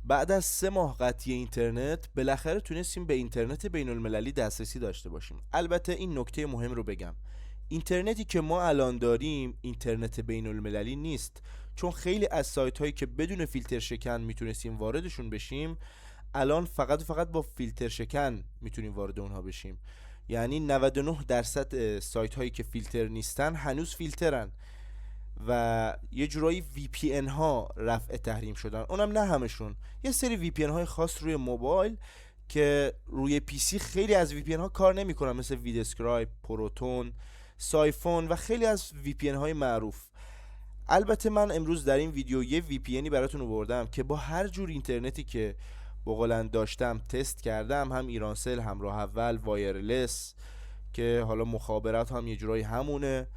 بعد از 3 ماه قطعی اینترنت بالاخره تونستیم به اینترنت بین المللی دسترسی داشته باشیم. البته این نکته مهم رو بگم، اینترنتی که ما الان داریم اینترنت بین المللی نیست، چون خیلی از سایت هایی که بدون فیلتر شکن میتونستیم واردشون بشیم الان فقط و فقط با فیلتر شکن میتونیم وارد اونها بشیم. یعنی 99% سایت هایی که فیلتر نیستن هنوز فیلترن و یه جورایی وی پی ان ها رفع تحریم شدن، اونم نه همشون. یه سری وی پی ان های خاص روی موبایل که روی پی سی خیلی از وی پی ان ها کار نمیکنن، مثل ویدسکرایب، پروتون، سایفون و خیلی از وی پی ان های معروف. البته من امروز در این ویدیو یه وی پی اینی براتون آوردم که با هر جور اینترنتی که بقولن داشتم تست کردم، هم ایرانسل، هم راه اول، وایرلس، که حالا مخابرات هم یه جورایی همونه.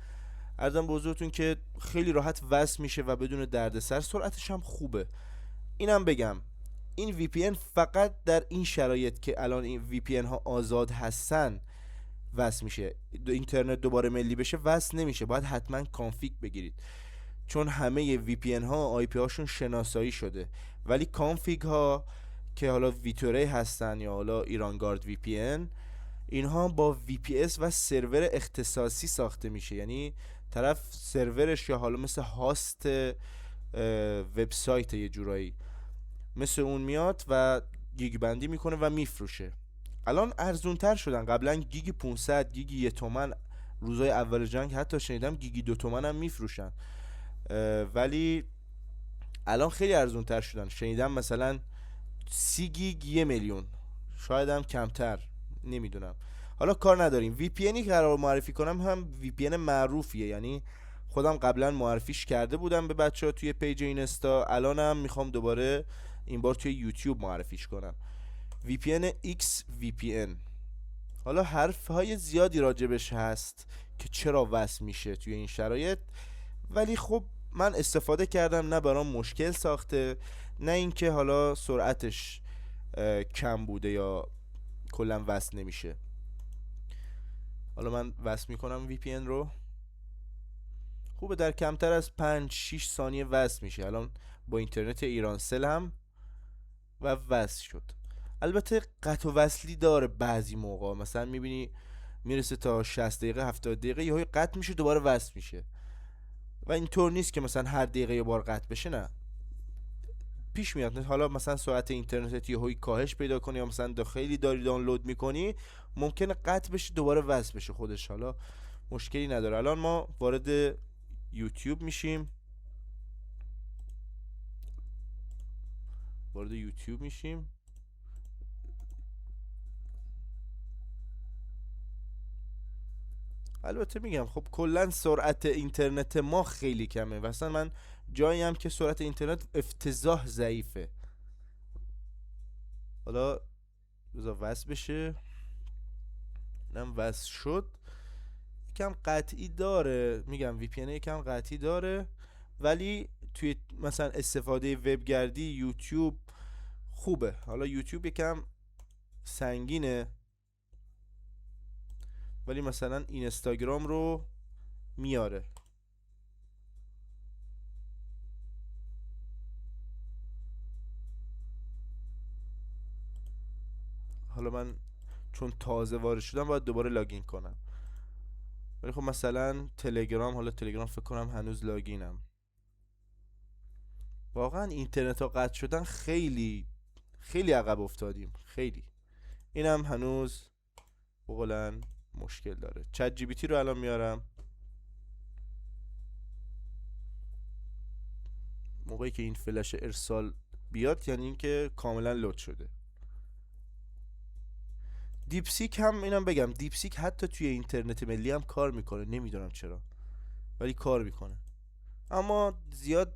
ارزم به حضورتون که خیلی راحت وصل میشه و بدون دردسر، سرعتش هم خوبه. اینم بگم این VPN فقط در این شرایط که الان این VPN ها آزاد هستن وصل میشه. اینترنت دوباره ملی بشه وصل نمیشه، باید حتما کانفیگ بگیرید، چون همه VPN ها آی پی هاشون شناسایی شده. ولی کانفیگ ها که حالا ویتوری هستن یا حالا ایرانگارد VPN، اینها با VPS و سرور اختصاصی ساخته میشه. یعنی طرف سرورش یا حالا مثل هاست وبسایت یه جورایی مثل اون میاد و گیگ بندی میکنه و میفروشه. الان ارزون تر شدن، قبلا گیگ 500، گیگ 1 تومن، روزای اول جنگ حتی شنیدم گیگی 2 تومن هم میفروشن. ولی الان خیلی ارزون تر شدن، شنیدم مثلا 30 گیگ 1 میلیون، شاید هم کمتر، نمیدونم. حالا کار نداریم. وی پی اینی که قرار معرفی کنم هم وی پی ان معروفیه، یعنی خودم قبلا معرفیش کرده بودم به بچه ها توی پیج اینستا، الانم میخوام دوباره این بار توی یوتیوب معرفیش کنم. VPN X VPN. حالا حرف های زیادی راجبش هست که چرا وصل میشه توی این شرایط، ولی خب من استفاده کردم، نه برام مشکل ساخته، نه اینکه حالا سرعتش کم بوده یا کلا وصل نمیشه. حالا من وصل میکنم VPN رو، خوبه در کمتر از 5-6 ثانیه وصل میشه. الان با اینترنت ایرانسل هم و وصل شد. البته قطع و وصلی داره بعضی موقع، مثلا میبینی میرسه تا 60 دقیقه 70 دقیقه یهو قطع میشه دوباره وصل میشه، و اینطور نیست که مثلا هر دقیقه یه بار قطع بشه، نه، پیش میاد. حالا مثلا سرعت اینترنت یهو کاهش پیدا کنه یا مثلا خیلی داری دانلود میکنی ممکنه قطع بشه دوباره وصل بشه خودش، حالا مشکلی نداره. الان ما وارد یوتیوب میشیم، وارد یوتیوب میشیم. البته میگم خب کلا سرعت اینترنت ما خیلی کمه، مثلا من جایی هم که سرعت اینترنت افتضاح ضعیفه. حالا بذار وصل بشه. اینم وصل شد. یکم قطعی داره، میگم وی پی یکم قطعی داره، ولی توی مثلا استفاده وبگردی یوتیوب خوبه. حالا یوتیوب یکم سنگینه، ولی مثلا اینستاگرام رو میاره. حالا من چون تازه وارد شدم باید دوباره لاگین کنم، ولی خب مثلا تلگرام، حالا تلگرام فکر کنم هنوز لاگینم. واقعا اینترنت ها قطع شدن، خیلی خیلی عقب افتادیم، خیلی. اینم هنوز بقولن مشکل داره. چت جی بی تی رو الان میارم، موقعی که این فلش ارسال بیاد یعنی اینکه کاملا لود شده. دیپسیک هم اینم بگم، دیپسیک حتی توی اینترنت ملی هم کار میکنه، نمیدونم چرا ولی کار میکنه، اما زیاد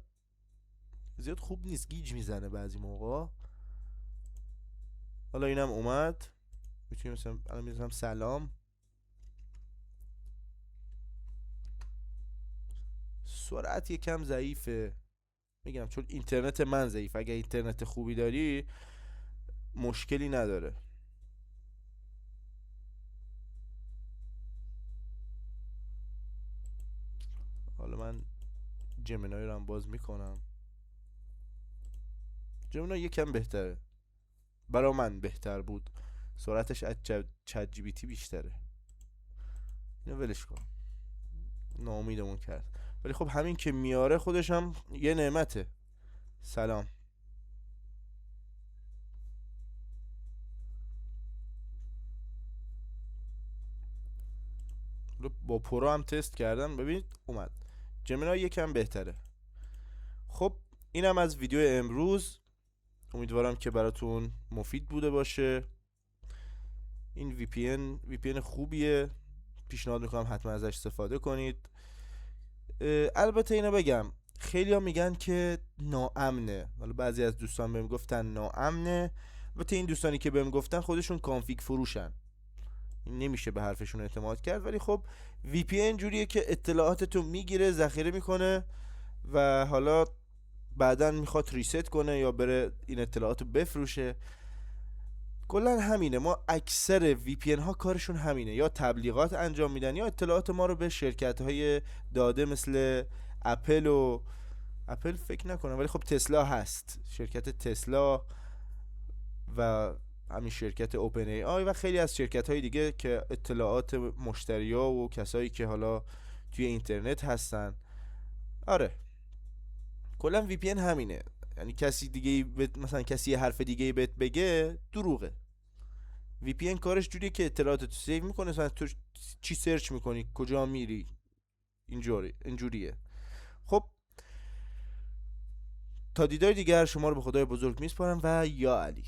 خوب نیست، گیج میزنه بعضی موقع. حالا اینم اومد، میتونیم مثلا الان میذارم سلام. سرعت یکم ضعیفه، میگم چون اینترنت من ضعیف، اگه اینترنت خوبی داری مشکلی نداره. حالا من جمنای رو هم باز میکنم، جمنا یکم بهتره، برا من بهتر بود، سرعتش از چت جی بی تی بیشتره. اینو ولش کن، ناامیدمون کرد. ولی خب همین که میاره خودش هم یه نعمته. سلام. با پرو هم تست کردم، ببینید اومد جمنا یکم بهتره. خب اینم از ویدیو امروز، امیدوارم که براتون مفید بوده باشه. این وی پی ان خوبیه، پیشنهاد میکنم حتما ازش استفاده کنید. البته اینو بگم، خیلی ها میگن که ناامنه، حالا بعضی از دوستان بهم گفتن ناامنه. البته این دوستانی که بهم گفتن خودشون کانفیگ فروشن، نمیشه به حرفشون اعتماد کرد. ولی خب وی پی ان جوریه که اطلاعاتتو میگیره، ذخیره میکنه و حالا بعدا میخواد ریست کنه یا بره این اطلاعاتو بفروشه. کلا همینه، ما اکثر وی پی ان ها کارشون همینه، یا تبلیغات انجام میدن یا اطلاعات ما رو به شرکت های داده، مثل اپل و اپل فکر نکنم ولی خب تسلا هست، شرکت تسلا و همین شرکت اوپن ای آی و خیلی از شرکت های دیگه که اطلاعات مشتری ها و کسایی که حالا توی اینترنت هستن. آره کلا وی پی ان همینه، یعنی کسی دیگه مثلا کسی یه حرف دیگه بهت بگه دروغه. وی پی ان کارش جوریه که اطلاعاتت تو سیو میکنه، مثلا تو چی سرچ میکنی، کجا میری، اینجوریه. خب تا دیدار دیگر شما رو به خدای بزرگ میسپارم و یا علی.